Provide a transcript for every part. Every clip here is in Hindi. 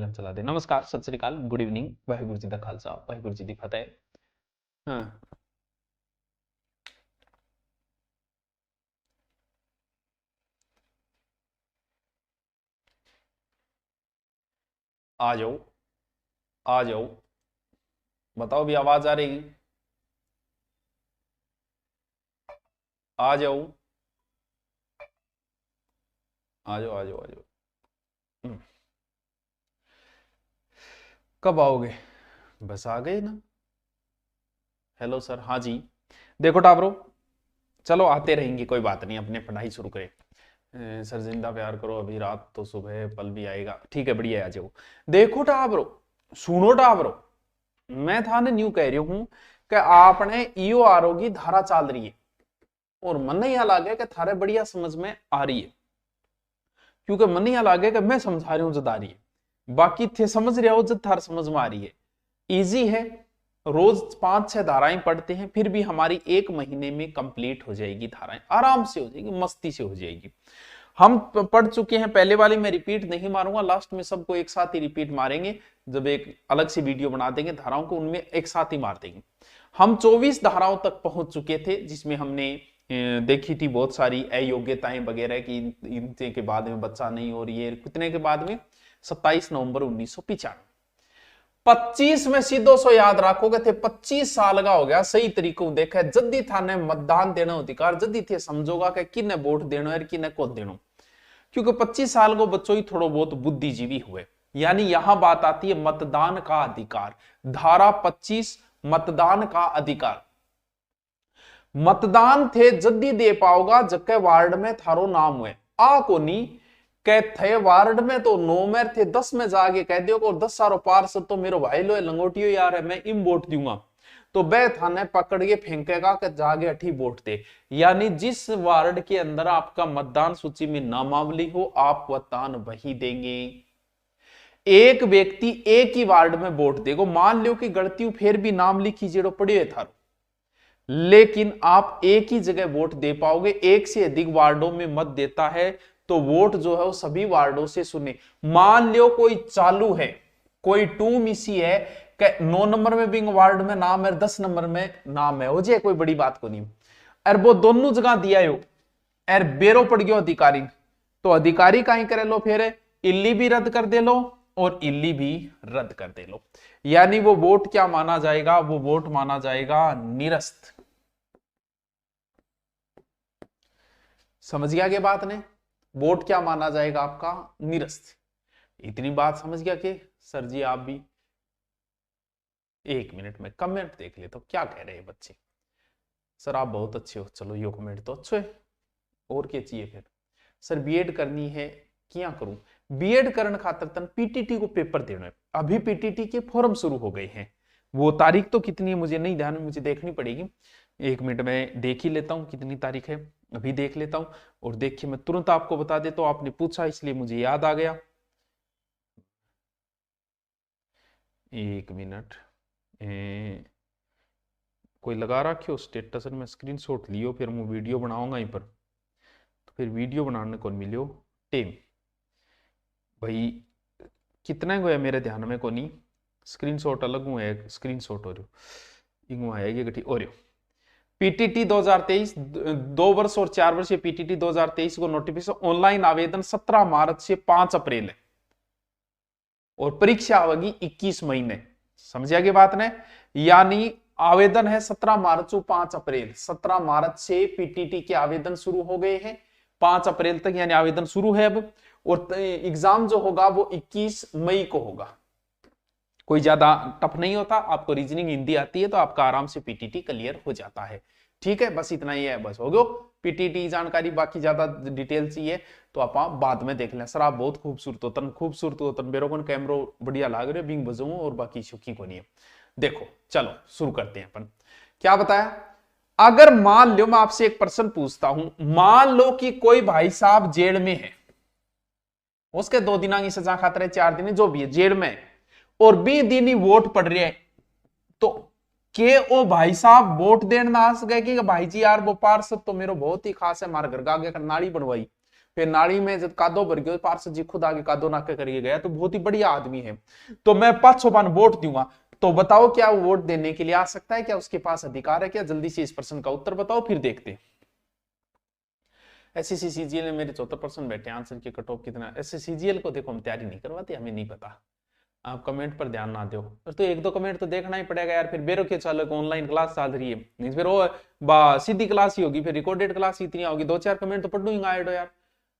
वीडियो चला दे। नमस्कार, सत श्री अकाल, गुड इवनिंग, वाहिगुरु जी दा खालसा, वाहिगुरु जी दी फतेह। हाँ, आ जाओ, आ जाओ, बताओ भी आवाज आ रही? आ जाओ, आ जाओ, आ जाओ, आ जाओ। हम्म, कब आओगे? बस आ गए ना। हेलो सर, हाँ जी। देखो टाबरो, चलो आते रहेंगे, कोई बात नहीं, अपने पढ़ाई शुरू करें। सर जिंदा प्यार करो, अभी रात तो सुबह है, पल भी आएगा। ठीक है, बढ़िया है, आ जाओ। देखो टाबरो, सुनो टाबरो, मैं थाने न्यू कह रही हूं कि आपने ईओ आरओ की धारा चाल रही है और मन यहाँ लागे कि थारे बढ़िया समझ में आ रही है, क्योंकि मन यहाँ लागे कि मैं समझा रही हूं जद आ रही है, बाकी थे समझ रहे हो जद थार समझ में आ रही है। इजी है, रोज 5-6 धाराएं पढ़ते हैं, फिर भी हमारी 1 महीने में कंप्लीट हो जाएगी धाराएं, आराम से हो जाएगी, मस्ती से हो जाएगी। हम पढ़ चुके हैं पहले वाली, मैं रिपीट नहीं मारूंगा, लास्ट में सबको एक साथ ही रिपीट मारेंगे, जब एक अलग से वीडियो बना देंगे धाराओं को, उनमें एक साथ ही मार देंगे। हम 24 धाराओं तक पहुंच चुके थे, जिसमें हमने देखी थी बहुत सारी अयोग्यताएं वगैरह की, इनके के बाद में बच्चा नहीं हो रही है, कितने के बाद में 27 नवंबर 1995। 25 में सीधो सो याद रखोगे थे, 25 साल का हो गया, सही तरीकों देखा जद्दी थाने मतदान देना अधिकार, जद्दी थे समझोगा कि किन्ने वोट देना है किन्ने को देना, क्योंकि 25 साल को बच्चों ही थोड़ा बहुत बुद्धिजीवी हुए। यानी यहां बात आती है मतदान का अधिकार, धारा 25 मतदान का अधिकार। मतदान थे जद्दी दे पाओगा जके वार्ड में थारो नाम हुए, आ को नी कह थे वार्ड में तो 9 में थे, 10 में जाके कह दियो को 10 सारो पार्षद तो मेरो भाई लो लंगोटियो यार है, मैं इम वोट दूंगा, तो बे थाने पकड़ के फेंकेगा कि जागे अठी वोट दे। यानी जिस वार्ड के अंदर आपका मतदान सूची में नामावली हो, आप मतदान वही देंगे। एक व्यक्ति एक ही वार्ड में वोट देगा, मान लो कि गलती फिर भी नाम लिखी जेड़ो पड़े है थारो, लेकिन आप एक ही जगह वोट दे पाओगे। एक से अधिक वार्डों में मत देता है तो वोट जो है वो सभी वार्डों से सुने। मान लो कोई चालू है, कोई टू मिसी है, 9 नंबर में बिंग वार्ड में नाम है, 10 नंबर में नाम है, हो जाए कोई बड़ी बात को नहीं, अरे वो दोनों जगह दिया हो, अरे बेरो पड़ गयो अधिकारी, तो अधिकारी कहीं करे लो, फिर इल्ली भी रद्द कर दे लो और इल्ली भी रद्द कर दे लो। यानी वो वोट क्या माना जाएगा? वो वोट माना जाएगा निरस्त। समझ गया क्या बात ने? वोट क्या माना जाएगा आपका? निरस्त। इतनी बात समझ गया कि सर जी आप भी? 1 मिनट में कमेंट देख ले तो क्या कह रहे हैं बच्चे। सर आप बहुत अच्छे हो, चलो यो कमेंट तो अच्छे है, और क्या चाहिए फिर? सर बीएड करनी है, क्या करूं? बीएड करने खातर तन पीटीटी को पेपर देना है, अभी पीटीटी के फॉर्म शुरू हो गए हैं, वो तारीख तो कितनी है मुझे नहीं ध्यान में, मुझे देखनी पड़ेगी। 1 मिनट में देख ही लेता हूं कितनी तारीख है, अभी देख लेता हूं और देखिए मैं तुरंत आपको बता देता हूं। आपने पूछा इसलिए मुझे याद आ गया। 1 मिनट, कोई लगा रखियो स्टेटस में स्क्रीनशॉट लियो, फिर मैं वीडियो बनाऊंगा यहीं पर, तो फिर वीडियो बनाने को मिलियो टेम भाई कितना है मेरे ध्यान में को नहीं, स्क्रीनशॉट अलग हुआ है, स्क्रीनशॉट हो रही इंगू आएगी गठी हो रही। पीटीटी 2023 2 वर्ष और 4 वर्ष पीटीटी 2023 को नोटिफिकेशन, ऑनलाइन आवेदन 17 मार्च से 5 अप्रैल है और परीक्षा होगी 21 महीने। समझिया की बात ने? यानी आवेदन है 17 मार्च से 5 अप्रैल, 17 मार्च से पीटीटी के आवेदन शुरू हो गए हैं, 5 अप्रैल तक यानी आवेदन शुरू है अब, और एग्जाम जो होगा वो 21 मई को होगा। कोई ज्यादा टफ नहीं होता, आपको रीजनिंग हिंदी आती है तो आपका आराम से पीटीटी क्लियर हो जाता है। ठीक है, बस इतना ही है, बस हो गयो पीटीटी जानकारी। बाकी ज्यादा डिटेल चाहिए तो आप बाद में देख लें। सर आप बहुत खूबसूरत होतन, खूबसूरत होतन, मेरे को कैमरो बढ़िया लाग रहे बिंग बजाऊं और बाकी सुखी को नहीं है। देखो चलो शुरू करते हैं अपन। क्या बताया? अगर मान लो मैं आपसे एक प्रश्न पूछता हूं, मान लो कि कोई भाई साहब जेल में है, उसके 2 दिना की सजा खातर 4 दिन जो भी है जेल में, और 20 दिन ही वोट पड़ रहे हैं, तो के ओ भाई साहब वोट देने आ गए कि भाई जी यार वो पार्षद तो मेरे बहुत ही खास है, मारे घर का आगे नाली बनवाई, फिर नाड़ी में जब कादो भर गयो, पार्षद जी खुद आगे कादो नाके करिए गया, तो बहुत ही बढ़िया आदमी है, तो मैं 500 पान वोट दूंगा। तो बताओ क्या वो वोट देने के लिए आ सकता है? क्या उसके पास अधिकार है? क्या जल्दी से इस प्रश्न का उत्तर बताओ, फिर देखते हैं। एसएससी सीजीएल में मेरे 74% बैठे, आंसर की कट ऑफ कितना? एसएससी सीजीएल को देखो हम तैयारी नहीं करवाते, हमें नहीं पता, आप कमेंट पर ध्यान ना दो, तो एक दो कमेंट तो देखना ही पड़ेगा यार, फिर बेरो के चालक ऑनलाइन क्लास चल रही है, नहीं फिर वो सीधी क्लास ही होगी, फिर रिकॉर्डेड क्लास ही इतनी होगी, 2-4 कमेंट तो पढ़ूंगा ऐड हो यार,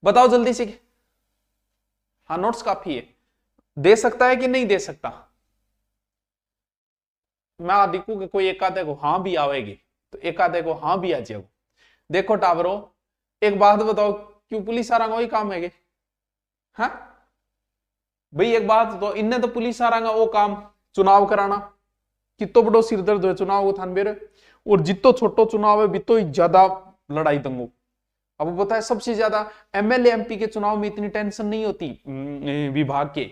बताओ जल्दी से। हाँ नोट्स काफी है, दे सकता है कि नहीं दे सकता? मैं देखू कि कोई एक आधे को हाँ भी आवेगी, तो एक आधे को हाँ भी आ जाएगा। देखो टावरो, एक बात बताओ, क्यों पुलिस आ वही काम है? हाँ भाई एक बात तो, इनने तो पुलिस आ वो काम चुनाव कराना, कितो बड़ो सिर दर्द है चुनाव को थान बेरे, और जितो छोटो चुनाव है बितो ही ज्यादा लड़ाई दंगो। अब पता है सबसे ज्यादा एमएलए एमपी के चुनाव में इतनी टेंशन नहीं होती विभाग के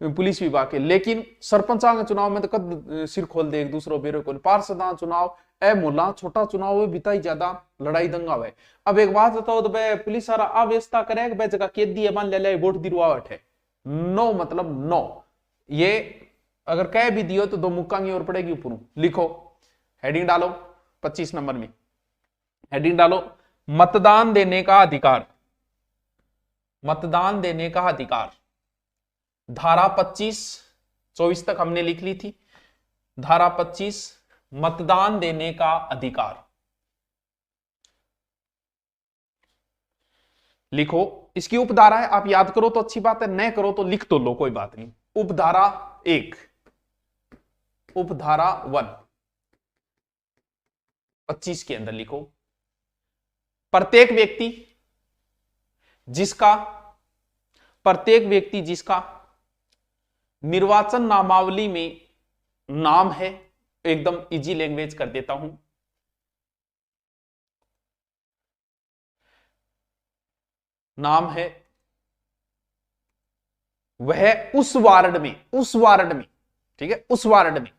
पुलिस विभाग के, लेकिन सरपंच के चुनाव में तो कद सिर खोल दे एक दूसरो बेरो को, पार्षदा चुनाव ए मोला छोटा चुनाव है बिता ही ज्यादा लड़ाई दंगा है। अब एक बात बताओ तो भाई पुलिस सारा अव्यवस्था करे भाई जगह कैदी है मान ले वोट दिलवावट है, नो मतलब नो, ये अगर कह भी दियो तो 2 मुक्का की ओर पड़ेगी ऊपर। लिखो हेडिंग डालो 25 नंबर में, हेडिंग डालो मतदान देने का अधिकार, मतदान देने का अधिकार। धारा 25 24 तक हमने लिख ली थी, धारा 25 मतदान देने का अधिकार। लिखो, इसकी उपधारा है, आप याद करो तो अच्छी बात है, न करो तो लिख तो लो कोई बात नहीं। उपधारा 1, उपधारा 1 25 के अंदर लिखो, प्रत्येक व्यक्ति जिसका निर्वाचन नामावली में नाम है, एकदम इजी लैंग्वेज कर देता हूं, नाम है, वह उस वार्ड में ठीक है, उस वार्ड में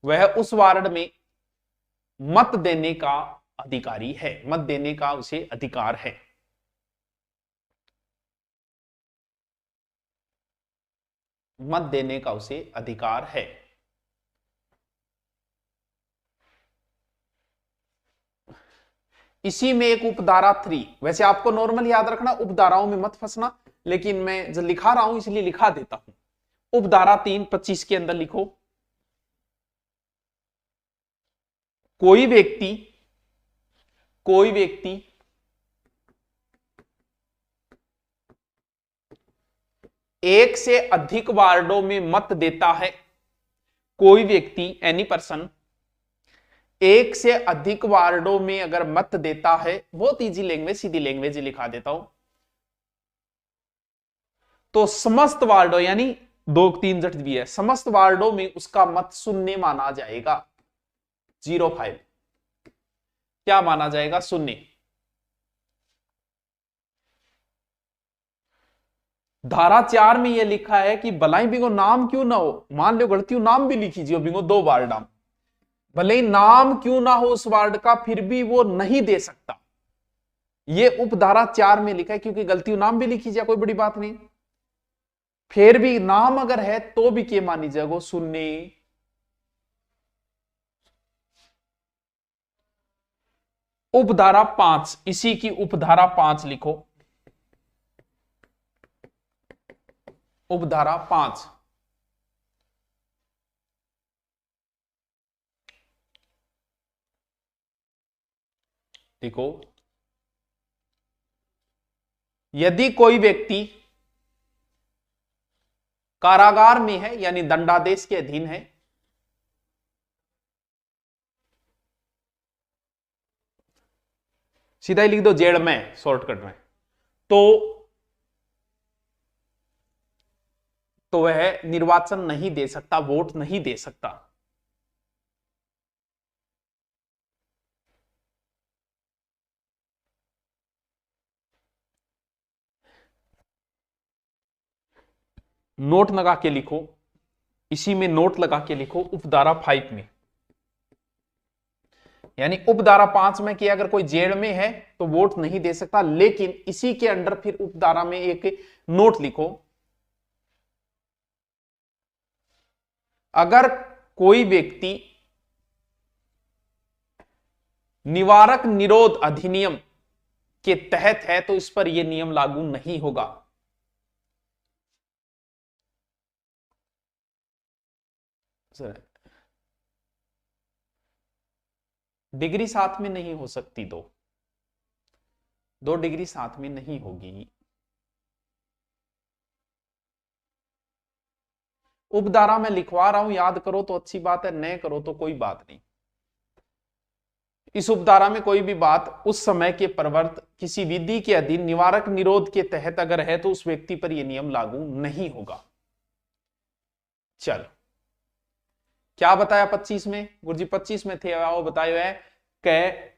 वह उस वार्ड में मत देने का अधिकारी है, मत देने का उसे अधिकार है। मत देने का उसे अधिकार है। इसी में एक उपधारा 3, वैसे आपको नॉर्मल याद रखना, उपधाराओं में मत फंसना, लेकिन मैं जो लिखा रहा हूं इसलिए लिखा देता हूं। उपधारा 3 25 के अंदर लिखो, कोई व्यक्ति एक से अधिक वार्डों में मत देता है, कोई व्यक्ति एनी पर्सन एक से अधिक वार्डों में अगर मत देता है, बहुत इजी लैंग्वेज सीधी लैंग्वेज लिखा देता हूं, तो समस्त वार्डों यानी 2-3 जट भी है, समस्त वार्डों में उसका मत शून्य माना जाएगा, 05 क्या माना जाएगा? शून्य। धारा 4 में यह लिखा है कि भलाई बिंगो नाम क्यों ना हो, मान लो गलती नाम भी लिखी जियो बिंगो 2 वार्ड, भले ही नाम क्यों ना हो उस वार्ड का, फिर भी वो नहीं दे सकता। ये उपधारा 4 में लिखा है, क्योंकि गलती नाम भी लिखी जाए कोई बड़ी बात नहीं, फिर भी नाम अगर है तो भी क्या मानी जाएगा? शून्य। उपधारा 5, इसी की उपधारा 5 लिखो, उपधारा 5 देखो, यदि कोई व्यक्ति कारागार में है यानी दंडादेश के अधीन है, सीधा ही लिख दो जेल में, शॉर्टकट में, तो वह निर्वाचन नहीं दे सकता, वोट नहीं दे सकता। नोट लगा के लिखो, इसी में नोट लगा के लिखो, उपधारा 5 में यानी उपधारा 5 में कि अगर कोई जेल में है तो वोट नहीं दे सकता, लेकिन इसी के अंडर फिर उपधारा में एक नोट लिखो, अगर कोई व्यक्ति निवारक निरोध अधिनियम के तहत है तो इस पर यह नियम लागू नहीं होगा। डिग्री साथ में नहीं हो सकती, दो डिग्री साथ में नहीं होगी। उपधारा में लिखवा रहा हूं, याद करो तो अच्छी बात है, नहीं करो तो कोई बात नहीं। इस उपधारा में कोई भी बात उस समय के प्रवर्त किसी विधि के अधीन निवारक निरोध के तहत अगर है तो उस व्यक्ति पर यह नियम लागू नहीं होगा। चलो क्या बताया 25 में गुरुजी? 25 में थे वो बताए हुए कि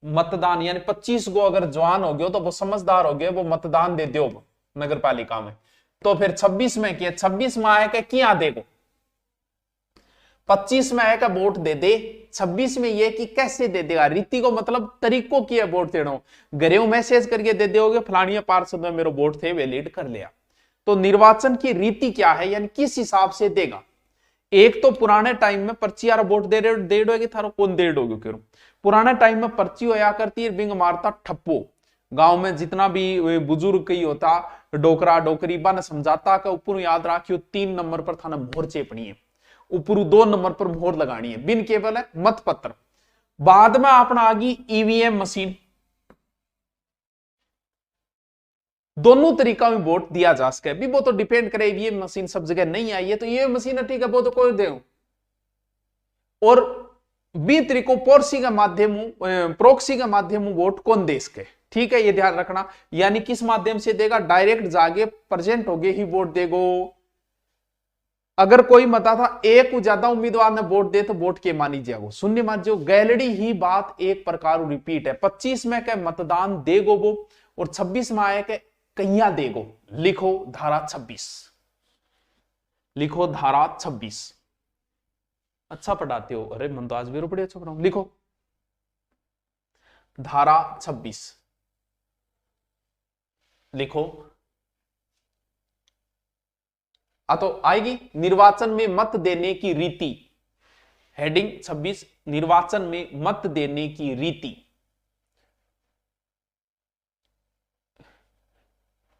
मतदान, यानी 25 को अगर जवान हो गयो तो वो समझदार हो गए, वो मतदान दे दो नगर पालिका में। तो फिर 26 में किया, 26 में आए क्या देखो, 25 में आए का वोट दे दे, 26 में ये कि कैसे दे देगा, रीति को मतलब तरीकों की है वोट देना। घरे मैसेज करके दे दोगे फलानिया पार्षद में मेरे वोट थे वैलिड कर लिया। तो निर्वाचन की रीति क्या है, यानी किस हिसाब से देगा। एक तो पुराने टाइम में पर्ची यार वोट दे रहे थारो कौन दे दोगे क्यों? पुराने टाइम में पर्ची होया करती है, बिंग मारता ठप्पो, गांव में जितना भी बुजुर्ग कई होता डोकरा डोकरी बन समझाता का ऊपर याद रखियो 3 नंबर पर थाना मोहर चेपनी है, ऊपर 2 नंबर पर मोहर लगानी है, बिन केवल है मत पत्र। बाद में अपना आ गई ईवीएम मशीन, दोनों तरीका में वोट दिया जा सके भी, वो तो डिपेंड करे, ईवीएम मशीन सब जगह नहीं आई है तो ये मशीन ठीक है वो तो कोई दे। और बी तरीकों प्रोक्सी का माध्यम वोट कौन दे सके, ठीक है ये ध्यान रखना। यानी किस माध्यम से देगा, डायरेक्ट जाके प्रेजेंट हो गए ही वोट देगो। अगर कोई मता था एक को ज्यादा उम्मीदवार ने वोट दे तो वोट के मानी जाओ, शून्य मान जो गैलरी ही बात एक प्रकार रिपीट है। 25 में क्या मतदान देगो वो, और 26 में आए के कहिया देगो। लिखो धारा 26, लिखो धारा 26। अच्छा पढ़ाते हो, अरे मन तो आज भी बड़े अच्छा पढ़ाऊं। लिखो धारा 26, लिखो तो आएगी निर्वाचन में मत देने की रीति। हेडिंग 26 निर्वाचन में मत देने की रीति।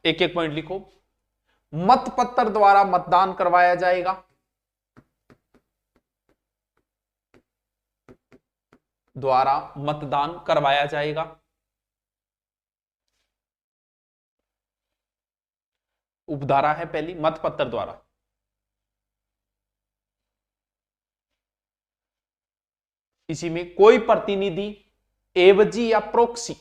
एक एक पॉइंट लिखो। मतपत्र द्वारा मतदान करवाया जाएगा, द्वारा मतदान करवाया जाएगा। उपधारा है पहली, मतपत्र द्वारा। इसी में कोई प्रतिनिधि एवजी या प्रोक्सी,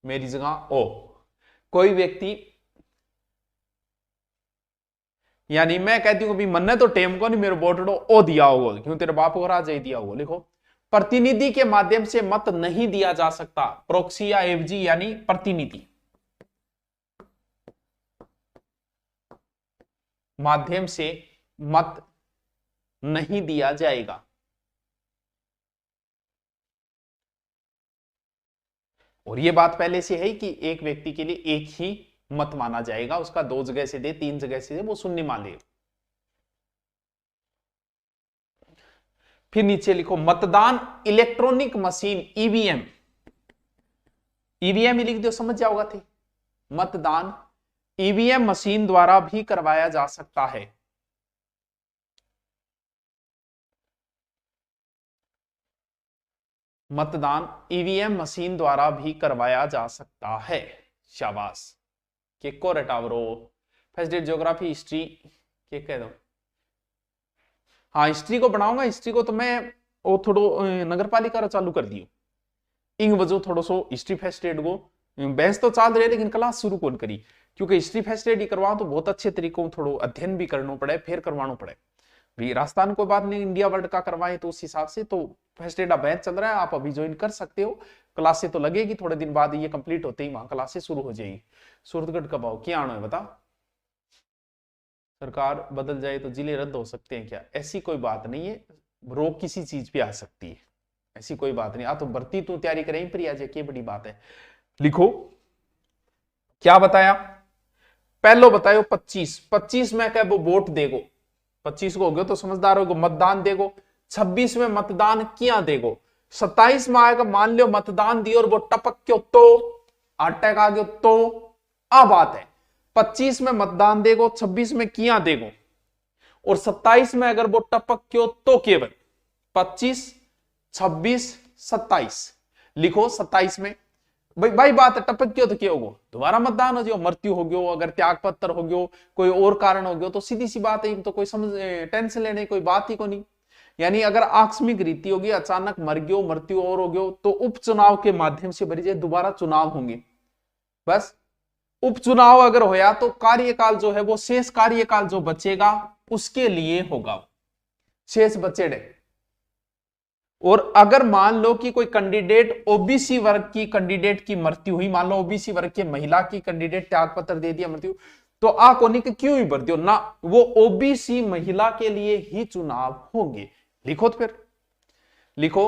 मेरी जगह ओ, कोई व्यक्ति, यानी मैं कहती हूं भी मन्ने तो टेम को नहीं मेरे वोट ओ दिया होगा, क्यों तेरे बाप को राज दिया होगा। लिखो प्रतिनिधि के माध्यम से मत नहीं दिया जा सकता, प्रोक्सी या एवजी यानी प्रतिनिधि माध्यम से मत नहीं दिया जाएगा। और यह बात पहले से है कि एक व्यक्ति के लिए एक ही मत माना जाएगा, उसका 2 जगह से दे 3 जगह से दे वो शून्य मान ले। फिर नीचे लिखो मतदान इलेक्ट्रॉनिक मशीन ईवीएम, ईवीएम ही लिख दो समझ जाओगा थे। मतदान ईवीएम मशीन द्वारा भी करवाया जा सकता है। मतदान ईवीएम मशीन द्वारा भी करवाया जा सकता है। शाबाश के को रटावरो फर्स्ट डेट ज्योग्राफी हिस्ट्री के कह दो। हाँ हिस्ट्री को बनाऊंगा, हिस्ट्री को तो मैं वो थोड़ो नगर पालिका रो चालू कर दियो, इंग वजह थोड़ो सो हिस्ट्री फर्स्ट एड को बहस तो चाल रहे लेकिन क्लास शुरू कौन करी, क्योंकि हिस्ट्री फर्स्ट एड ही करवाओ तो बहुत अच्छे तरीकों थोड़ो अध्ययन भी करना पड़े, फिर करवाना पड़े भी। राजस्थान कोई बात नहीं, इंडिया वर्ल्ड का करवाए तो उस हिसाब से तो फर्स्ट एड बैच चल रहा है, आप अभी ज्वाइन कर सकते हो। क्लासेस तो लगेगी थोड़े दिन बाद, ये कंप्लीट होते ही वहां क्लासेस शुरू हो जाएगी। सूरतगढ़ कब आओ क्या आना है बता। सरकार बदल जाए तो जिले रद्द हो सकते हैं क्या? ऐसी कोई बात नहीं है, रोक किसी चीज पे आ सकती है, ऐसी कोई बात नहीं। आ तो भर्ती तू तैयारी करें पर आज क्या बड़ी बात है। लिखो क्या बताया, पहलो बतायो 25 में क्या वो वोट देगो, 25 को हो गयो तो समझदार होगो, मतदान देगो। 26 में मतदान किया देगो। 27 में आएगा, मान लो मतदान दियो और वो टपक क्यों तो अटैक आ गयो तो आ बात है। 25 में मतदान देगो, 26 में किया देगो, और 27 में अगर वो टपक क्यों तो केवल 25, 26, 27। लिखो 27 में भाई बात है, टपक क्यों तो क्या होगा, दोबारा मतदान हो जाओ, मृत्यु हो गयो, अगर त्याग पत्र हो गयो, कोई और कारण हो गयो, तो सीधी सी बात है, तो कोई समझ टेंशन लेने कोई बात ही को नहीं। यानी अगर आकस्मिक रीति होगी, अचानक मर गयो, मृत्यु और हो गयो, तो उपचुनाव के माध्यम से भरी जाए, दोबारा चुनाव होंगे। बस उपचुनाव अगर होया तो कार्यकाल जो है वो शेष कार्यकाल जो बचेगा उसके लिए होगा, शेष बचेड़े। और अगर मान लो कि कोई कैंडिडेट ओबीसी वर्ग की कैंडिडेट की मृत्यु हुई, मान लो ओबीसी वर्ग के महिला की कैंडिडेट त्याग पत्र दे दिया, मृत्यु, तो आ कोनी के क्यों ही भर दियो ना, वो ओबीसी महिला के लिए ही चुनाव होंगे। लिखो तो फिर लिखो,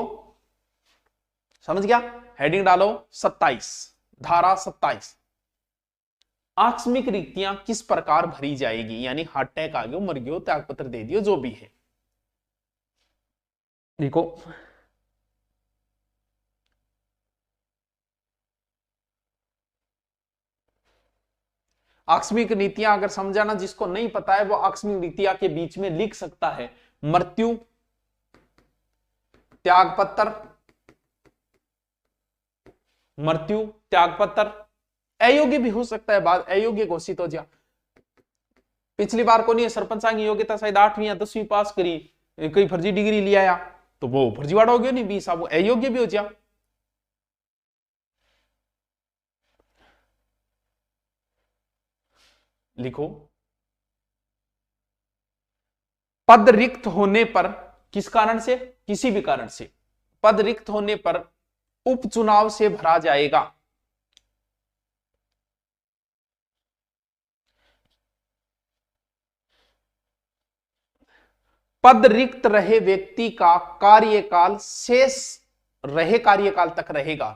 समझ गया, हेडिंग डालो 27, धारा 27, आकस्मिक रिक्तियां किस प्रकार भरी जाएगी, यानी हार्ट अटैक आ गयो, मर गयो, त्याग पत्र दे दियो, जो भी है। देखो आकस्मिक नीतियां अगर समझाना, जिसको नहीं पता है वो आकस्मिक नीतियां के बीच में लिख सकता है मृत्यु, त्याग पत्र, मृत्यु, त्याग पत्र, अयोग्य भी हो सकता है, बाद अयोग्य घोषित हो जा। पिछली बार को नहीं सरपंच की योग्यता शायद 8वीं या 10वीं पास करी, कोई फर्जी डिग्री लिया आया तो वो फर्जीवाड़ा हो गया, नहीं 20 वो अयोग्य भी हो जा। लिखो पद रिक्त होने पर, किस कारण से, किसी भी कारण से पद रिक्त होने पर उपचुनाव से भरा जाएगा। पद रिक्त रहे व्यक्ति का कार्यकाल शेष रहे कार्यकाल तक रहेगा।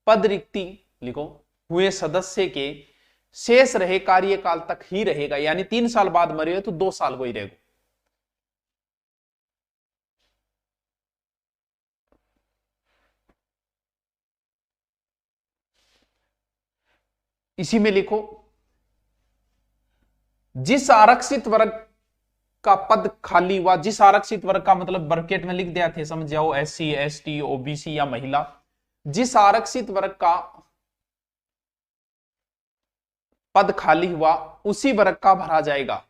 पद रिक्ति लिखो हुए सदस्य के शेष रहे कार्यकाल तक ही रहेगा, यानी 3 साल बाद मरे तो 2 साल को ही रहेगा। इसी में लिखो जिस आरक्षित वर्ग का पद खाली हुआ, जिस आरक्षित वर्ग का मतलब ब्रैकेट में लिख दिया थे, समझ जाओ, SC ST OBC या महिला, जिस आरक्षित वर्ग का पद खाली हुआ उसी वर्ग का भरा जाएगा।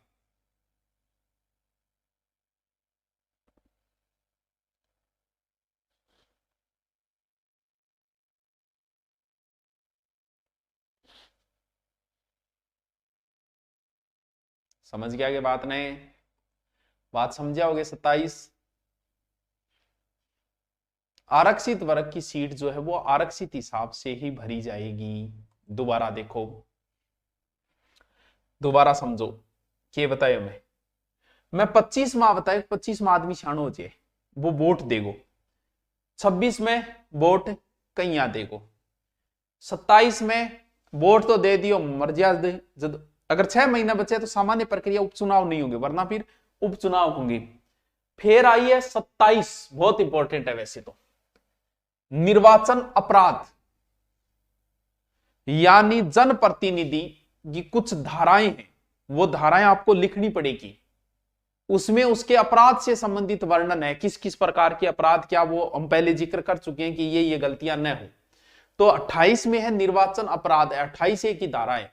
समझ गया कि बात नहीं, बात समझाओगे। 27 आरक्षित वर्ग की सीट जो है वो आरक्षित हिसाब से ही भरी जाएगी। दोबारा देखो, दोबारा समझो, क्या बताया मैं 25 माह बताया, 25 माह आदमी छानो हो जाए, वो वोट देगो। 26 में वोट कहीं देगो। 27 में वोट तो दे दियो, मर्यादा अगर 6 महीना बचे तो सामान्य प्रक्रिया उपचुनाव नहीं होंगे, वरना फिर उपचुनाव होंगे। फिर आई है 27, बहुत इंपॉर्टेंट है वैसे तो, निर्वाचन अपराध, यानी जनप्रतिनिधि की कुछ धाराएं हैं, वो धाराएं आपको लिखनी पड़ेगी, उसमें उसके अपराध से संबंधित वर्णन है, किस किस प्रकार के अपराध, क्या वो हम पहले जिक्र कर चुके हैं कि ये गलतियां न हो। तो 28 में है निर्वाचन अपराध है, 28 की धारा है,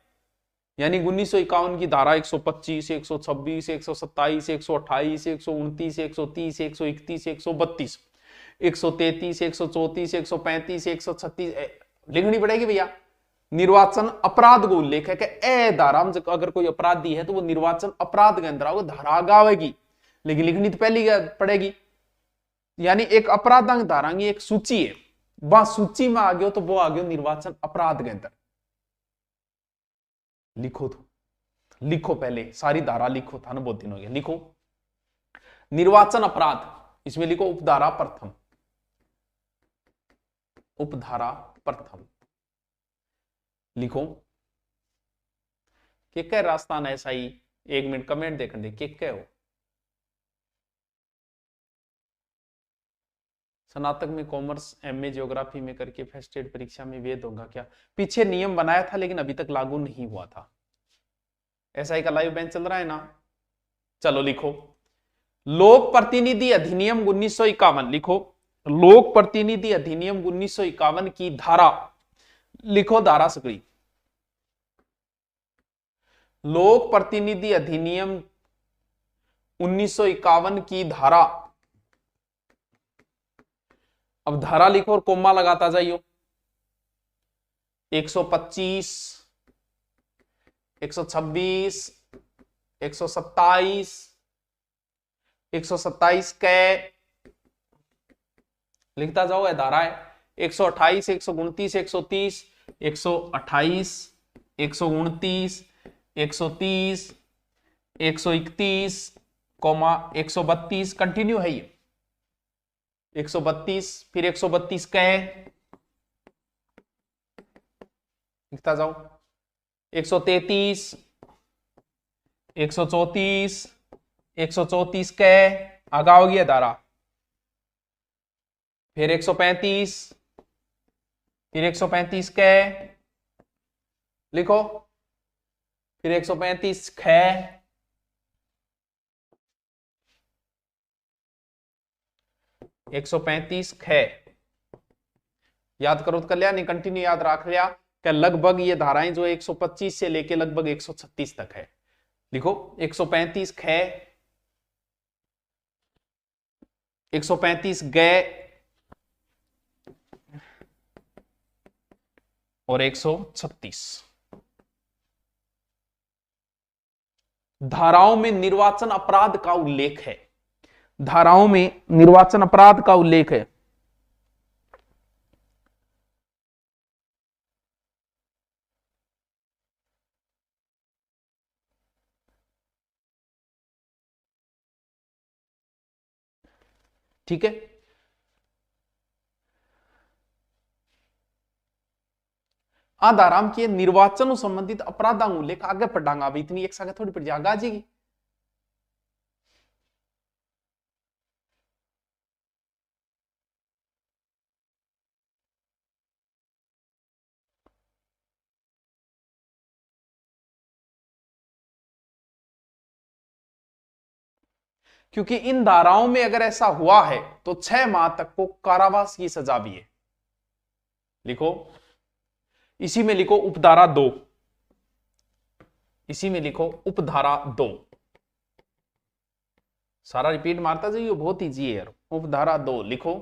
यानी 1951 की धारा 125, 126, 127, 128, 129, 130, 131, 132, 133, 134, 135, 136 लिखनी पड़ेगी भैया। निर्वाचन अपराध को उल्लेख है कि ए धारा में अगर कोई अपराधी है तो वो निर्वाचन अपराध के अंदर आओगे, धारा आवेगी, लेकिन लिखनी तो पहली पड़ेगी। यानी एक अपराधांक धारा की एक सूची है, वह सूची में आ गयो तो वो आ गयो निर्वाचन अपराध के अंदर। लिखो तो लिखो, पहले सारी धारा लिखो, था ना, बहुत दिन हो गया। लिखो निर्वाचन अपराध, इसमें लिखो उपधारा प्रथम, उपधारा प्रथम लिखो। के कह राजस्थान ऐसा ही, 1 मिनट कमेंट देख दे, के कह हो। स्नातक में कॉमर्स, एमए ज्योग्राफी में करके फर्स्ट एड परीक्षा में वेद होगा क्या? पीछे नियम बनाया था लेकिन अभी तक लागू नहीं हुआ था। एसआई का लाइव बेंच चल रहा है ना? चलो लिखो लोक प्रतिनिधि अधिनियम 1951, लिखो लोक प्रतिनिधि अधिनियम 1951 की धारा, लिखो धारा सकड़ी, लोक प्रतिनिधि अधिनियम 1951 की धारा। अब धारा लिखो और कोमा लगाता जाइयो। 125, 126, 127, 127 कै, लिखता जाओ, है धारा है। 128, 129, 130, 128, 129, 130, 131, 132, कंटिन्यू है ये। 132, फिर 132 कै, लिखता जाओ। 133, 134, 134 कै, आगा होगी है धारा। फिर 135, फिर 135 कै, लिखो। फिर 135 ख, एक 135 ख, याद करो तो कल्याण, कंटिन्यू याद रख लिया कि लगभग ये धाराएं जो 125 से लेके लगभग 136 तक है। लिखो 135 ख, 135 ग और 136। धाराओं में निर्वाचन अपराध का उल्लेख है, धाराओं में निर्वाचन अपराध का उल्लेख है। ठीक है, आधाराम के निर्वाचन संबंधित अपराधा उल्लेख आगे पढ़ांगा, अभी इतनी एक साथ थोड़ी पढ़ जाएगा जी। क्योंकि इन धाराओं में अगर ऐसा हुआ है तो 6 माह तक को कारावास की सजा भी है। लिखो, इसी में लिखो उपधारा 2, इसी में लिखो उपधारा 2, सारा रिपीट मारता जाइए, बहुत ईजी है यार। उपधारा 2 लिखो।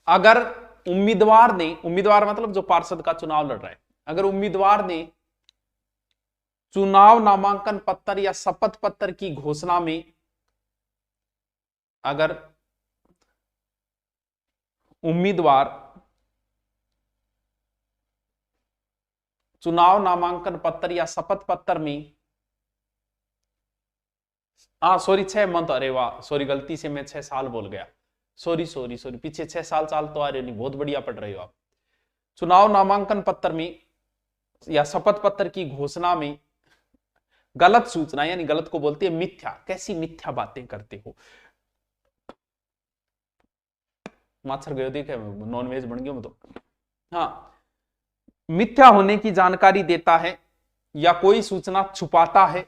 अगर उम्मीदवार ने, उम्मीदवार मतलब जो पार्षद का चुनाव लड़ रहा है, अगर उम्मीदवार ने चुनाव नामांकन पत्र या शपथ पत्र की घोषणा में, अगर उम्मीदवार चुनाव नामांकन पत्र या शपथ पत्र में, सॉरी 6 मंथ, अरे वाह सॉरी गलती से मैं 6 साल बोल गया, सॉरी सॉरी सॉरी, पीछे 6 साल तो आ रहे नहीं, बहुत बढ़िया पढ़ रहे हो आप। चुनाव नामांकन पत्र में या शपथ पत्र की घोषणा में गलत सूचना, यानी गलत को बोलते हैं मिथ्या, कैसी मिथ्या बातें करते हो। माछर गयो देखे, नॉनवेज बन गयो तो। हाँ, मिथ्या होने की जानकारी देता है या कोई सूचना छुपाता है,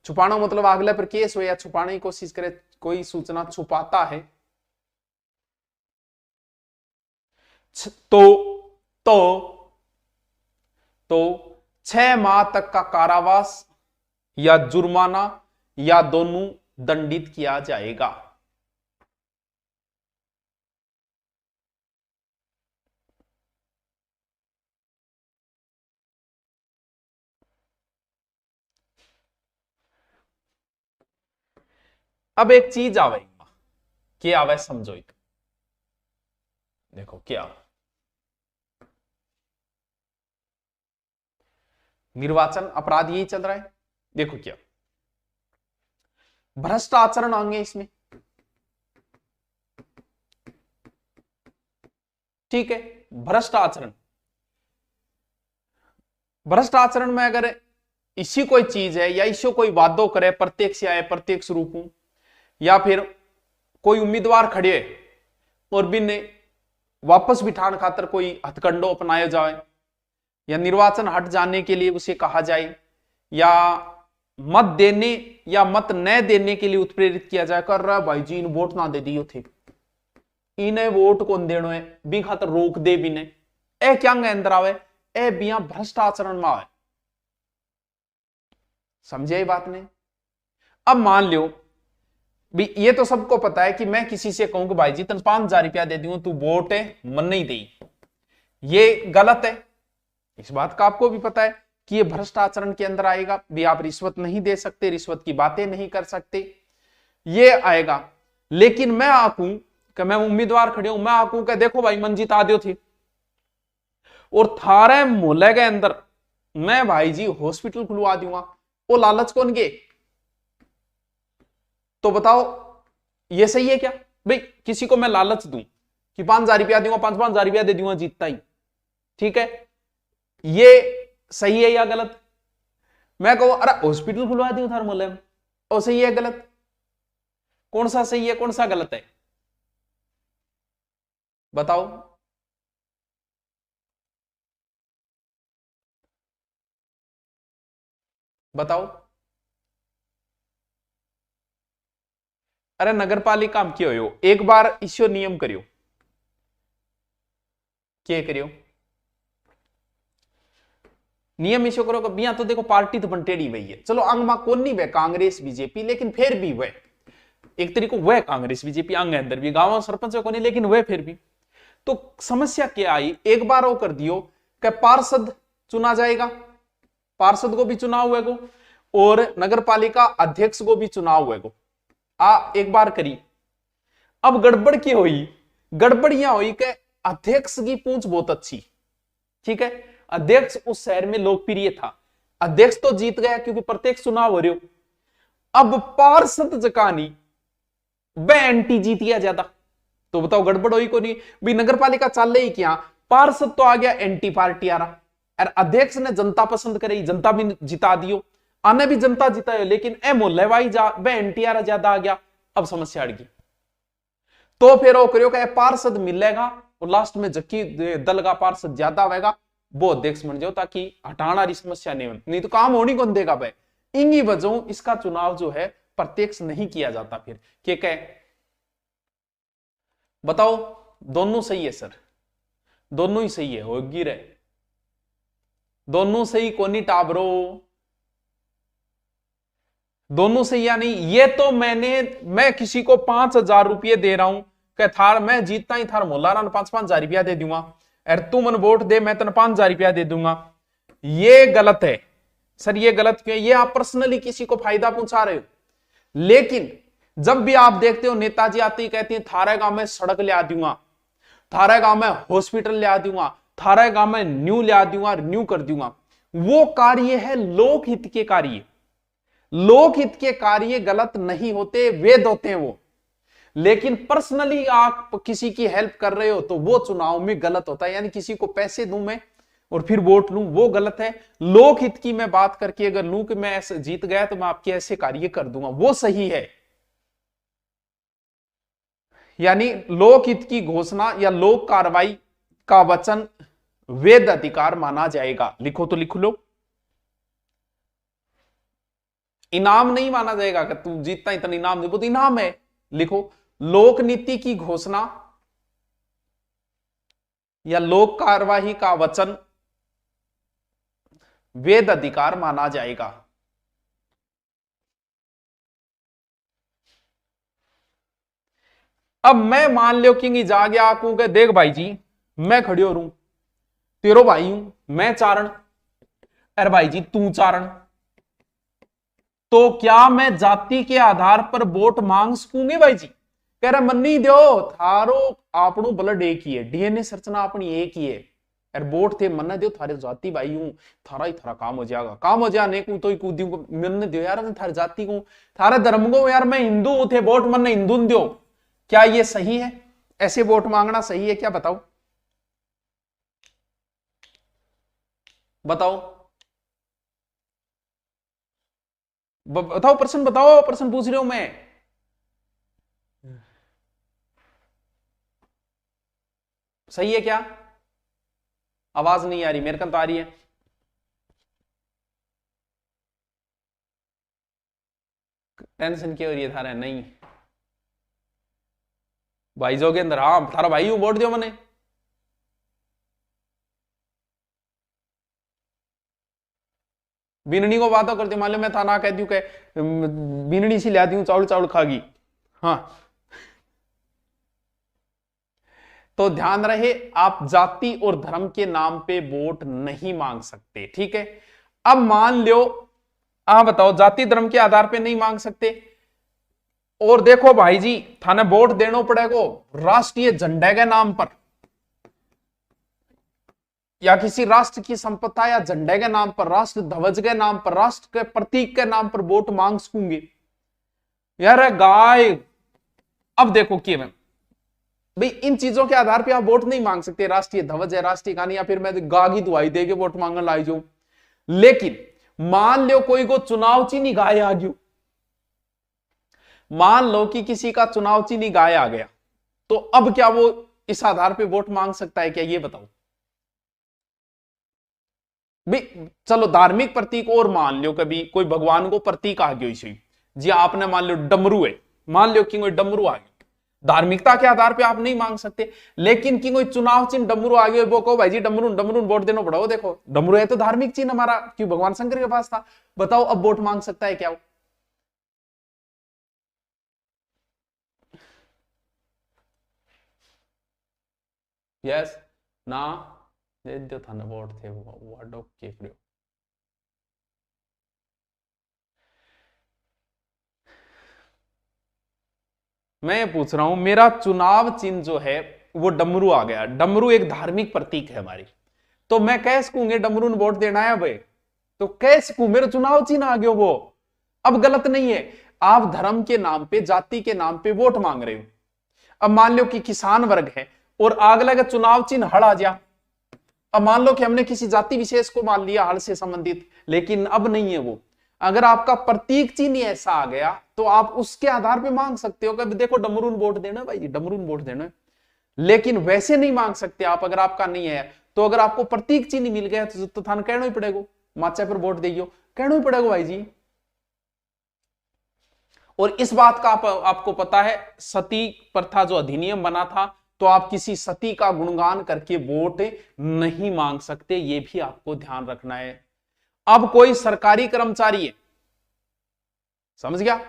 छुपाना मतलब अगले पर केस हो या छुपाने की कोशिश करे, कोई सूचना छुपाता है तो 6 माह तक का कारावास या जुर्माना या दोनों दंडित किया जाएगा। अब एक चीज आवेगा, क्या आवे समझो, देखो क्या निर्वाचन अपराध यही चल रहा है। देखो क्या भ्रष्ट आचरण आएंगे इसमें, ठीक है। भ्रष्ट आचरण, भ्रष्ट आचरण में अगर इसी कोई चीज है या इसी कोई वादो करे प्रत्यक्ष या अप्रत्यक्ष रूप में, या फिर कोई उम्मीदवार खड़े और बिन वापस बिठाने खातर कोई हथकंडो अपनाया जाए, या निर्वाचन हट जाने के लिए उसे कहा जाए, या मत देने या मत न देने के लिए उत्प्रेरित किया जाए, कर रहा है भाई जी इन वोट ना दे दियो थे, इन्हें वोट कौन देनो है बी खातर रोक दे बिने, ए क्या अंदर आवे, ए बिया भ्रष्ट आचरण में आवे। समझे ये बात ने। अब मान लो भी ये तो सबको पता है कि मैं किसी से कहूं कि भाई जी तन 5,000 रुपया दे दूं तू वोट है मन नहीं दे, ये गलत है। इस बात का आपको भी पता है कि ये भ्रष्ट आचरण के अंदर आएगा भी। आप रिश्वत नहीं दे सकते, रिश्वत की बातें नहीं कर सकते, ये आएगा। लेकिन मैं आकूं कि मैं उम्मीदवार खड़े हूं, मैं आकूं कि देखो भाई मन जिता दियो थे और थारे मोहल्ले के अंदर मैं भाई जी हॉस्पिटल खुलवा दूंगा, वो लालच कौन गे? तो बताओ ये सही है क्या? भाई किसी को मैं लालच दूं कि 5,000 रुपया दूंगा, 5,000 रुपया दे दूंगा जीतता ही, ठीक है, ये सही है या गलत? मैं कहूं अरे हॉस्पिटल खुलवा दूं थार मोहल्ले में, और सही है गलत? कौन सा सही है कौन सा गलत है बताओ? बताओ। अरे नगर पालिका में क्यों हो, एक बार इसो नियम करियो, क्या करियो नियम इसो करो बिया। तो देखो पार्टी तो बनटेड़ी वही है, चलो अंग मा कौन नहीं वह कांग्रेस बीजेपी, लेकिन फिर भी वह एक तरीको वह कांग्रेस बीजेपी अंग अंदर भी गांव सरपंच को नहीं, लेकिन वह फिर भी। तो समस्या क्या आई, एक बार वो कर दियो कि पार्षद चुना जाएगा, पार्षद को भी चुनाव हुए को और नगर पालिका अध्यक्ष को भी चुनाव हुए को, एक बार करी। अब गड़बड़ की हुई, गड़बड़ यह हुई कि अध्यक्ष की पूंछ बहुत अच्छी, ठीक है, अध्यक्ष उस शहर में लोकप्रिय था, अध्यक्ष तो जीत गया क्योंकि प्रत्येक चुनाव हो रहे हो। अब पार्षद जकानी वह एंटी जीत गया ज्यादा, तो बताओ गड़बड़ हुई को नहीं भी? नगर पालिका चल रही क्या, पार्षद तो आ गया एंटी पार्टी आ रहा, और अध्यक्ष ने जनता पसंद करी, जनता भी जिता दियो, आने भी जनता जितायो, लेकिन ए मोहल्ले वाई वह एंटी आ ज्यादा आ गया। अब समस्या अड़ गई, तो फिर वो करियो कि पार्षद मिलेगा और लास्ट में जबकि दल का पार्षद ज्यादा आएगा वो अध्यक्ष बन जाओ, ताकि हटाना वाली समस्या नहीं तो काम होनी कौन देगा भाई। इन्हीं वजहों इसका चुनाव जो है प्रत्यक्ष नहीं किया जाता। फिर क्या कहे बताओ? दोनों सही है सर, दोनों ही सही है, होगी रे दोनों सही कोनी टाबरो, दोनों सही या नहीं? ये तो मैं किसी को 5,000 रुपये दे रहा हूं कि थार मैं जीतता ही थार मोहल्ला 5,000 रुपया दे दूंगा, और तू मन वोट दे मैं तेन 5,000 रुपया दे दूंगा, ये गलत है सर। ये गलत क्यों है? ये आप पर्सनली किसी को फायदा पहुंचा रहे हो। लेकिन जब भी आप देखते हो नेताजी आते ही कहते हैं थारे गांव में सड़क ले आ दूंगा, थारे गांव में हॉस्पिटल ले आ दूंगा, थारे गांव में न्यू ले आ दूंगा, न्यू कर दूंगा, वो कार्य है लोकहित के कार्य। लोकहित के कार्य गलत नहीं होते, वेद होते हैं वो। लेकिन पर्सनली आप किसी की हेल्प कर रहे हो तो वो चुनाव में गलत होता है, यानी किसी को पैसे दूं मैं और फिर वोट लूं, वो गलत है। लोकहित की मैं बात करके अगर लूं कि मैं ऐसे जीत गया तो मैं आपके ऐसे कार्य कर दूंगा, वो सही है। यानी लोकहित की घोषणा या लोक कार्रवाई का वचन वेद अधिकार माना जाएगा। लिखो तो लिख लो, इनाम नहीं माना जाएगा कि तू जीतता इतना इनाम दे, वो तो इनाम है। लिखो लोक नीति की घोषणा या लोक कार्यवाही का वचन वेद अधिकार माना जाएगा। अब मैं मान लो कि जागे आकू के देख भाई जी मैं खड़ी हो रू, तेरो भाई हूं मैं चारण, अरे भाई जी तू चारण, तो क्या मैं जाति के आधार पर वोट मांग सकूंगी? भाई जी कह रहा मन नहीं दो, थारो आपनों ब्लड एक ही है, डीएनए संरचना अपनी एक ही है, यार वोट थे मन दो थारे जाति भाई हूं, थारा ही थारा काम हो जाएगा, काम हो जाने को तो कूदी को मन दो यार, मैं थारी जाति को थारे धर्म को यार, मैं हिंदू हूं थे वोट मन हिंदू दो। क्या ये सही है? ऐसे वोट मांगना सही है क्या? बताओ बताओ बताओ, प्रश्न बताओ, प्रश्न पूछ रहे हो मैं। सही है क्या? आवाज नहीं आ रही, मेरे को तो आ रही है। टेंशन क्यों हो रही है थारा? नहीं भाई जोगेंद्र, हाँ थारा भाई हूं, वोट दो मने। बीननी को बातों करती, मान लो मैं थाना कह दू के बीननी सी ला दी चावल चावल खागी। हाँ तो ध्यान रहे, आप जाति और धर्म के नाम पे वोट नहीं मांग सकते, ठीक है। अब मान लो, आप बताओ, जाति धर्म के आधार पे नहीं मांग सकते। और देखो भाई जी, थाने वोट देना पड़ेगा राष्ट्रीय झंडे के नाम पर, या किसी राष्ट्र की संपदा या झंडे के नाम पर, राष्ट्र ध्वज के नाम पर, राष्ट्र के प्रतीक के नाम पर वोट मांग सकूंगे यार गाय। अब देखो कि भाई इन चीजों के आधार पे आप वोट नहीं मांग सकते, राष्ट्रीय ध्वज है, राष्ट्रीय गान, या फिर मैं गागी दुआई दे के वोट मांगने लाई जाऊं। लेकिन मान लो कोई को चुनाव चिन्ह गाय आ गयो, मान लो कि किसी का चुनाव चिन्ह गाय आ गया, तो अब क्या वो इस आधार पे वोट मांग सकता है क्या? ये बताओ भाई। चलो धार्मिक प्रतीक, और मान लो कभी कोई भगवान को प्रतीक आ गयो इसे जी, आपने मान लो डमरू है, मान लो कि कोई डमरू आ गया, धार्मिकता के आधार पे आप नहीं मांग सकते। लेकिन कि कोई चुनाव चिन्ह डमरू आ गया, वो कहो भाई जी डमरू डमरू वोट देना पड़ा, देखो डमरू है तो धार्मिक चिन्ह हमारा, क्यों भगवान शंकर के पास था। बताओ अब वोट मांग सकता है क्या वो? यस ना, दे दो थाने वोट थे वो अडोक के करियो। मैं ये पूछ रहा हूं, मेरा चुनाव चिन्ह जो है वो डमरू आ गया, डमरू एक धार्मिक प्रतीक है हमारी, तो मैं कह सकूंगे डमरू ने वोट देना है भाई, तो कह सकूं मेरा चुनाव चिन्ह आ गया वो। अब गलत नहीं है, आप धर्म के नाम पे, जाति के नाम पे वोट मांग रहे हो। अब मान लो कि किसान वर्ग है और आग लगा चुनाव चिन्ह हड़ आ गया, अब मान लो कि हमने किसी जाति विशेष को मान लिया हड़ से संबंधित, लेकिन अब नहीं है वो। अगर आपका प्रतीक चिन्ह ऐसा आ गया तो आप उसके आधार पे मांग सकते हो कि देखो डमरून वोट देना भाई, डमरून वोट देना। लेकिन वैसे नहीं मांग सकते आप, अगर आपका नहीं है तो। अगर आपको प्रतीक चिन्ह मिल गया तो थान कहना ही पड़ेगा, माचा पर वोट देइयो, कहना ही पड़ेगा भाई जी। और इस बात का आपको पता है, सती प्रथा जो अधिनियम बना था, तो आप किसी सती का गुणगान करके वोट नहीं मांग सकते, ये भी आपको ध्यान रखना है। अब कोई सरकारी कर्मचारी है, समझ गया,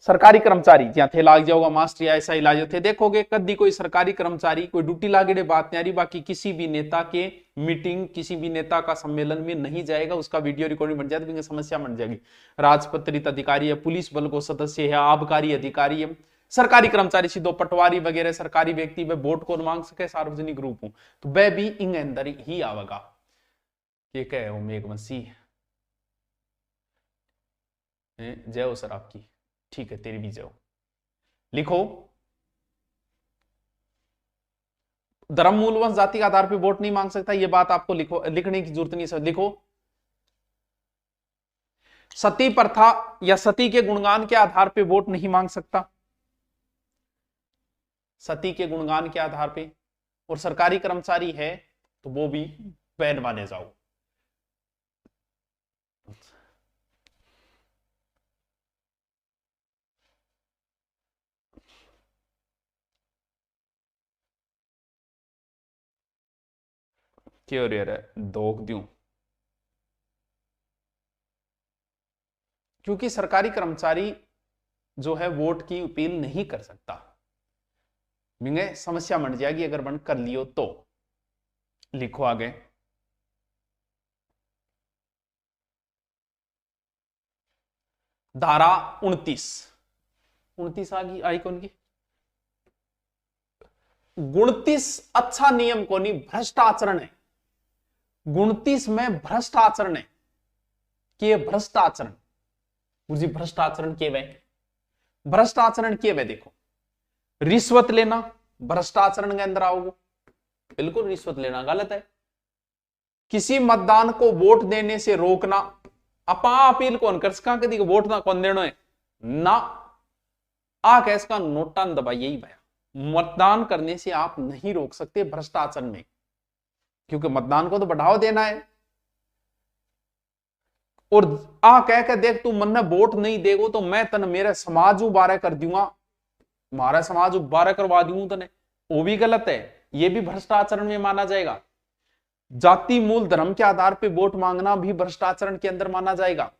सरकारी कर्मचारी जहां थे लाग जाओगा मास्टर या ऐसा इलाज थे, देखोगे कदी कोई सरकारी कर्मचारी कोई ड्यूटी लागेड़े बात नहीं आ रही, बाकी किसी भी नेता के मीटिंग, किसी भी नेता का सम्मेलन में नहीं जाएगा, उसका वीडियो रिकॉर्डिंग बन जाए तो समस्या बन जाएगी। राजपत्रित अधिकारी है, पुलिस बल को सदस्य है, आबकारी अधिकारी है, सरकारी कर्मचारी सीधो पटवारी वगैरह सरकारी व्यक्ति वे वोट को मांग सके सार्वजनिक रूप हूं, तो वह भी इंग अंदर ही आवेगा। ये कह हो मेघ मसीह, जय हो सर आपकी, ठीक है तेरी भी जय हो। लिखो, धर्म मूल वंश जाति के आधार पर वोट नहीं मांग सकता, ये बात आपको लिखो, लिखने की जरूरत नहीं, लिखो। सती प्रथा या सती के गुणगान के आधार पर वोट नहीं मांग सकता, सती के गुणगान के आधार पे। और सरकारी कर्मचारी है तो वो भी बैन माने जाओ। क्यों रे दोग दूं? क्योंकि सरकारी कर्मचारी जो है वोट की अपील नहीं कर सकता, मिंगे समस्या बन जाएगी अगर बंद कर लियो तो। लिखो आगे, धारा 29 29 आ गई आई कौन की? 29 अच्छा नियम को नहीं, भ्रष्ट आचरण है। 29 में भ्रष्ट आचरण है कि भ्रष्ट आचरण, जी भ्रष्ट आचरण के वे, भ्रष्ट आचरण के वे देखो, रिश्वत लेना भ्रष्ट आचरण के अंदर आओगे, बिल्कुल रिश्वत लेना गलत है। किसी मतदान को वोट देने से रोकना, अपा अपील कौन कर सका, कदी वोट ना कौन देना है ना, आ कैस का नोटा दबा, यही भया मतदान करने से आप नहीं रोक सकते भ्रष्टाचार में, क्योंकि मतदान को तो बढ़ावा देना है। और आ कह के देख तू मन वोट नहीं देगो तो मैं तन मेरे समाज उबारे कर दूंगा, हमारा समाज उबारे करवा दूंगा तने, वो भी गलत है, ये भी भ्रष्टाचार में माना जाएगा। जाति मूल धर्म के आधार पर वोट मांगना भी भ्रष्टाचार के अंदर माना जाएगा।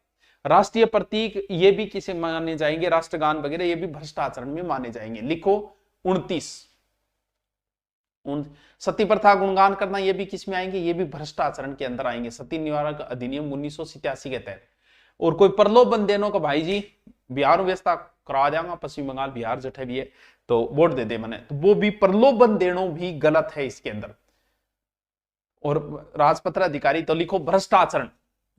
राष्ट्रीय प्रतीक ये भी किसे माने जाएंगे, राष्ट्रगान वगैरह ये भी भ्रष्टाचार में माने जाएंगे। लिखो 29। सती प्रथा गुणगान करना ये भी किस में आएंगे, ये भी भ्रष्टाचरण के अंदर आएंगे, सती निवारक अधिनियम 1987 के तहत। और कोई प्रलोभन देने का भाई जी बिहार व्यवस्था करा देगा, पश्चिम बंगाल बिहार जठे भी है तो वोट दे दे मैंने, तो वो भी प्रलोभन देना भी गलत है इसके अंदर। और राजपत्र अधिकारी तो लिखो भ्रष्टाचरण,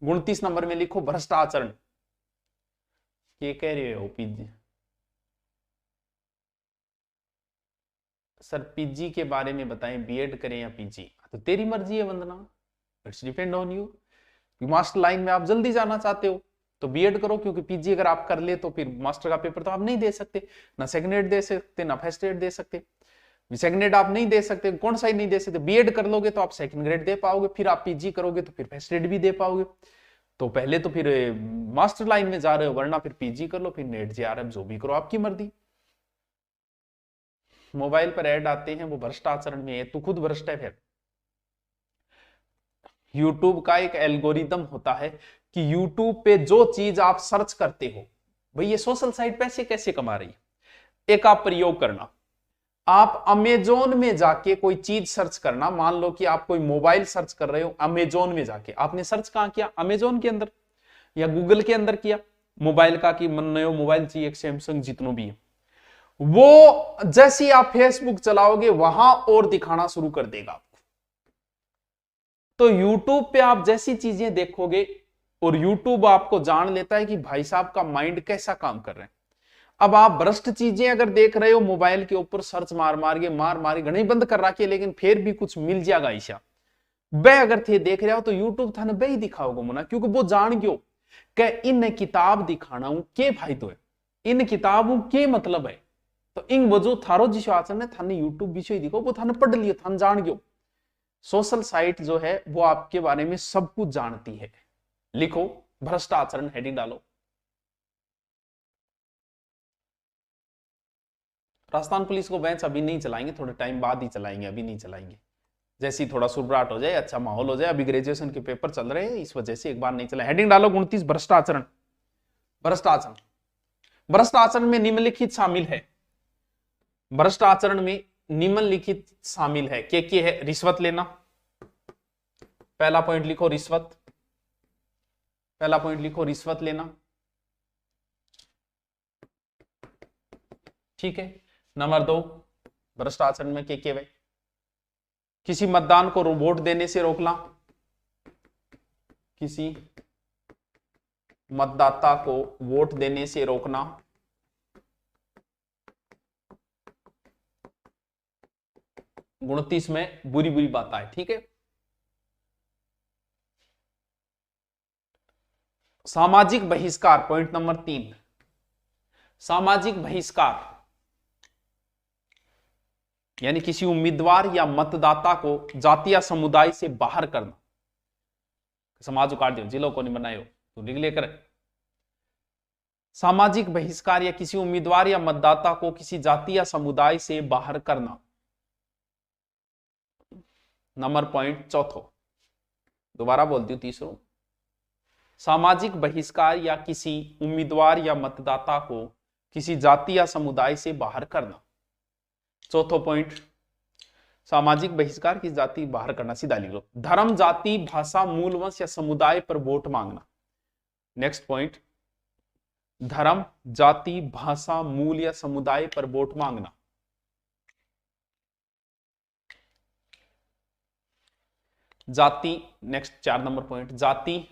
29 नंबर में लिखो भ्रष्टाचरण। ये कह रहे हो पीजी सर, पीजी के बारे में बताएं, बीएड करें या पीजी, तो तेरी मर्जी है Vandana, it's depend on you. Master line में आप जल्दी जाना चाहते हो तो बीएड करो, क्योंकि पीजी अगर आप कर ले तो फिर मास्टर का पेपर तो आप नहीं दे सकते, ना सेकंड ग्रेड दे सकते ना फर्स्ट ग्रेड दे सकते। सेकंड ग्रेड आप नहीं दे सकते, कौन सा ही नहीं दे सकते, बीएड कर लोगे तो आप सेकंड ग्रेड दे पाओगे, फिर आप पीजी करोगे तो फिर फर्स्ट ग्रेड भी दे पाओगे। तो पहले तो फिर मास्टर लाइन में जा रहे हो, वरना फिर पीजी कर लो, फिर नेट जेआरएफ जो भी करो, आपकी मर्जी। मोबाइल पर ऐड आते हैं वो भ्रष्टाचरण में है, तू खुद भ्रष्ट है। फिर यूट्यूब का एक एल्गोरिदम होता है कि यूट्यूब पे जो चीज आप सर्च करते हो, भाई ये सोशल साइट पैसे कैसे कमा रही है। एक आप प्रयोग करना, आप अमेजोन में जाके कोई चीज सर्च करना, मान लो कि आप कोई मोबाइल सर्च कर रहे हो, अमेजोन में जाके आपने सर्च कहां किया, अमेजोन के अंदर या गूगल के अंदर किया मोबाइल का, कि मन नयो मोबाइल चाहिए, एक सैमसंग जितनों भी है, वो जैसे ही आप फेसबुक चलाओगे वहां और दिखाना शुरू कर देगा आपको। तो यूट्यूब पे आप जैसी चीजें देखोगे और यूट्यूब आपको जान लेता है कि भाई साहब का माइंड कैसा काम कर रहे हैं। अब आप भ्रष्ट चीजें अगर देख रहे हो मोबाइल के ऊपर, सर्च मार मार घड़ी बंद कर रखी है, लेकिन फिर भी कुछ मिल जाएगा ईशा वह अगर थे देख रहे हो तो यूट्यूब थाने वही दिखाओगे मुना, क्योंकि वो जान गयो कि इन किताब दिखाना हूं के फायदो है, इन किताबों के मतलब है, तो इन वजह थारो जिसो आचरण है थाने यूट्यूब विषय दिखो, वो थाने पढ़ लियो, थाने जान गयो। सोशल साइट जो है वो आपके बारे में सब कुछ जानती है। लिखो भ्रष्ट आचरण, हेडिंग डालो। राजस्थान पुलिस को बेंच अभी नहीं चलाएंगे, थोड़े टाइम बाद ही चलाएंगे, अभी नहीं चलाएंगे, जैसे ही थोड़ा सुरबराट हो जाए, अच्छा माहौल हो जाए, अभी ग्रेजुएशन के पेपर चल रहे हैं इस वजह से एक बार नहीं चला। हेडिंग डालो 29 भ्रष्ट आचरण। भ्रष्ट आचरण, भ्रष्ट आचरण में निम्नलिखित शामिल है, भ्रष्ट आचरण में निम्नलिखित शामिल है, क्या है, रिश्वत लेना, पहला पॉइंट लिखो रिश्वत, पहला पॉइंट लिखो रिश्वत लेना, ठीक है। नंबर 2 भ्रष्ट आचरण में क्या है, किसी मतदान को वोट देने से रोकना, किसी मतदाता को वोट देने से रोकना, गुणतीस में बुरी बुरी बात है, ठीक है। सामाजिक बहिष्कार, पॉइंट नंबर 3, सामाजिक बहिष्कार यानी किसी उम्मीदवार या मतदाता को जाति या समुदाय से बाहर करना, समाज उकाड़ दियो, जिलों को नहीं बनायो तो लिख लेकर, सामाजिक बहिष्कार या किसी उम्मीदवार या मतदाता को किसी जाति या समुदाय से बाहर करना। नंबर पॉइंट चौथो, दोबारा बोलती हूं तीसरो, सामाजिक बहिष्कार या किसी उम्मीदवार या मतदाता को किसी जाति या समुदाय से बाहर करना। चौथो पॉइंट, सामाजिक बहिष्कार की जाति बाहर करना, सीधा लिख लो, धर्म जाति भाषा मूल वंश या समुदाय पर वोट मांगना। नेक्स्ट पॉइंट, धर्म जाति भाषा मूल या समुदाय पर वोट मांगना। जाति, नेक्स्ट 4 नंबर पॉइंट, जाति,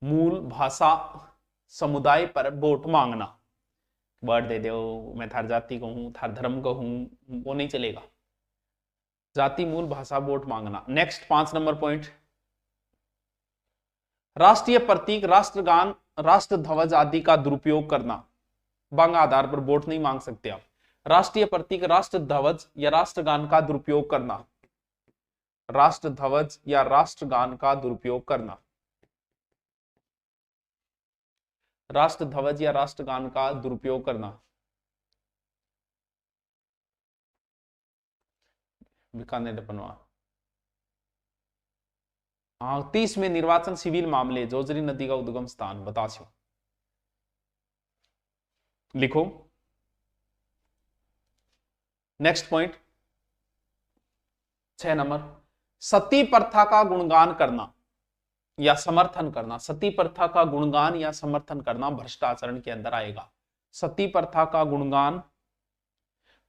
मूल, भाषा, समुदाय पर वोट मांगना। वर्ड दे दो, मैं थार जाति को हूं, थार धर्म को हूं, वो नहीं चलेगा। जाति, मूल, भाषा, वोट मांगना। नेक्स्ट 5 नंबर पॉइंट, राष्ट्रीय प्रतीक, राष्ट्रगान, राष्ट्र ध्वज आदि का दुरुपयोग करना। बंग आधार पर वोट नहीं मांग सकते आप। राष्ट्रीय प्रतीक, राष्ट्र ध्वज या राष्ट्रगान का दुरुपयोग करना। राष्ट्र ध्वज या राष्ट्रगान का दुरुपयोग करना। राष्ट्र ध्वज या राष्ट्रगान का दुरुपयोग करना। बीकानेर पनवा। हाँ, 30 में निर्वाचन सिविल मामले, जोजरी नदी का उद्गम स्थान बता छो, लिखो। नेक्स्ट पॉइंट 6 नंबर, सती प्रथा का गुणगान करना या समर्थन करना। सती प्रथा का गुणगान या समर्थन करना भ्रष्टाचरण के अंदर आएगा। सती प्रथा का गुणगान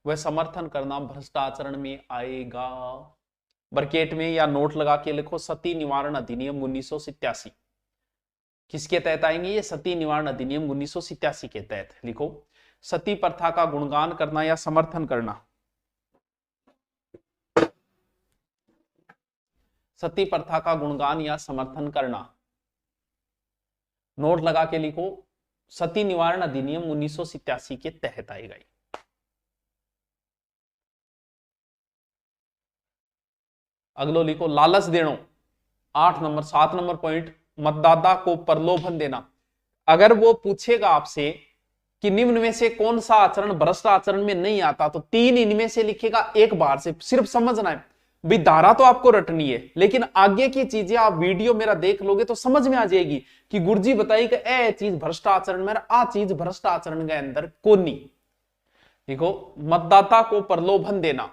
व समर्थन करना भ्रष्टाचरण में आएगा। ब्रैकेट में या नोट लगा के लिखो, सती निवारण अधिनियम 1987 किसके तहत आएंगे? ये सती निवारण अधिनियम 1987 के तहत। लिखो, सती प्रथा का गुणगान करना या समर्थन करना। सती प्रथा का गुणगान या समर्थन करना, नोट लगा के लिखो, सती निवारण अधिनियम 1987 के तहत आएगा। अगलो लिखो, लालच देना। 8 नंबर 7 नंबर पॉइंट, मतदाता को प्रलोभन देना। अगर वो पूछेगा आपसे कि निम्न में से कौन सा आचरण भ्रष्ट आचरण में नहीं आता, तो 3 इनमें से लिखेगा एक बार से। सिर्फ समझना है भाई, धारा तो आपको रटनी है, लेकिन आगे की चीजें आप वीडियो मेरा देख लोगे तो समझ में आ जाएगी कि गुरुजी बताई कि ए चीज भ्रष्ट आचरण में, आ चीज भ्रष्ट आचरण के अंदर कोनी। देखो, मतदाता को प्रलोभन देना।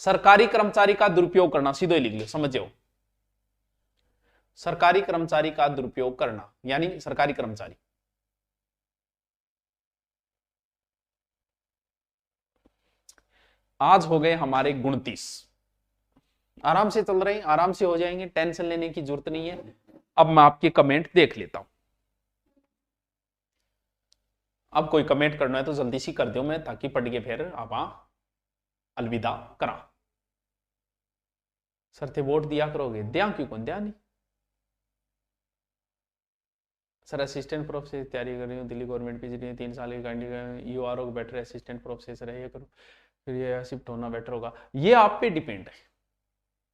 सरकारी कर्मचारी का दुरुपयोग करना, सीधे ही लिख लो, समझ जाओ। सरकारी कर्मचारी का दुरुपयोग करना यानी सरकारी कर्मचारी। आज हो गए हमारे 29। आराम से चल रहे हैं, आराम से हो जाएंगे, टेंशन लेने की जरूरत नहीं है। अब मैं आपके कमेंट देख लेता हूं। अब कोई कमेंट करना है तो जल्दी सी कर दो, मैं ताकि पढ़ के फिर आप अलविदा करा। सर थे वोट दिया करोगे, दिया क्यों कौन दिया नहीं। सर असिस्टेंट प्रोफेसर की तैयारी कर रही हूँ, दिल्ली गवर्नमेंट की 3 साल की U R O better assistant professor है, ये करो फिर ये शिफ्ट होना बेटर होगा। ये आप पे डिपेंड है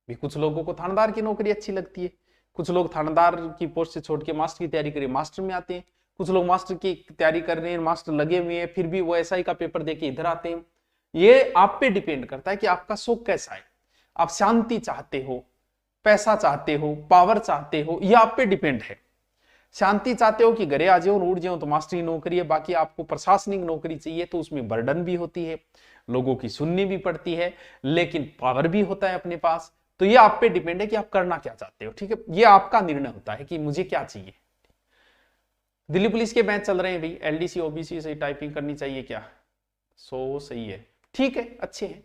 भी। कुछ लोगों को थानेदार की नौकरी अच्छी लगती है, कुछ लोग थानेदार की पोस्ट से छोड़ के मास्टर की तैयारी करिए, मास्टर में आते हैं। कुछ लोग मास्टर की तैयारी कर रहे हैं, मास्टर लगे हुए हैं, फिर भी वो एसआई का पेपर देके इधर आते हैं। ये आप पे डिपेंड करता है कि आपका शौक कैसा है। आप शांति चाहते हो, पैसा चाहते हो, पावर चाहते हो, ये आप पे डिपेंड है। शांति चाहते हो कि घरे आ जाओ उड़ जाओ तो मास्टरी नौकरी है। बाकी आपको प्रशासनिक नौकरी चाहिए तो उसमें बर्डन भी होती है, लोगों की सुननी भी पड़ती है, लेकिन पावर भी होता है अपने पास। तो ये आप पे डिपेंड है कि आप करना क्या चाहते हो। ठीक है, ये आपका निर्णय होता है कि मुझे क्या चाहिए। दिल्ली पुलिस के बैच चल रहे हैं भाई, एलडीसी ओबीसी से टाइपिंग करनी चाहिए क्या? सही है, ठीक है, अच्छे हैं।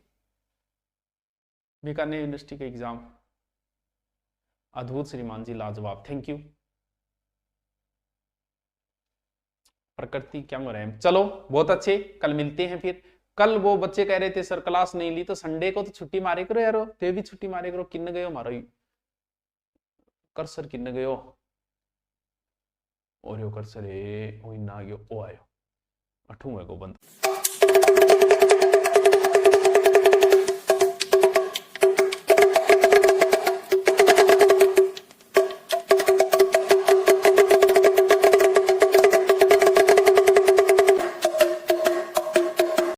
बीकानेर यूनिवर्सिटी का एग्जाम अद्भुत श्रीमान जी, लाजवाब, थैंक यू। प्रकृति क्या हो रहे हैं, चलो बहुत अच्छे, कल मिलते हैं फिर। कल वो बच्चे कह रहे थे सर क्लास नहीं ली, तो संडे को तो छुट्टी मारे करो यारो, ते भी छुट्टी मारे करो। किन्न गयो मारो कर सर, किन्न गयो और यो कर सर, ए ओ ना गयो ओ आयो अठू है को बंद।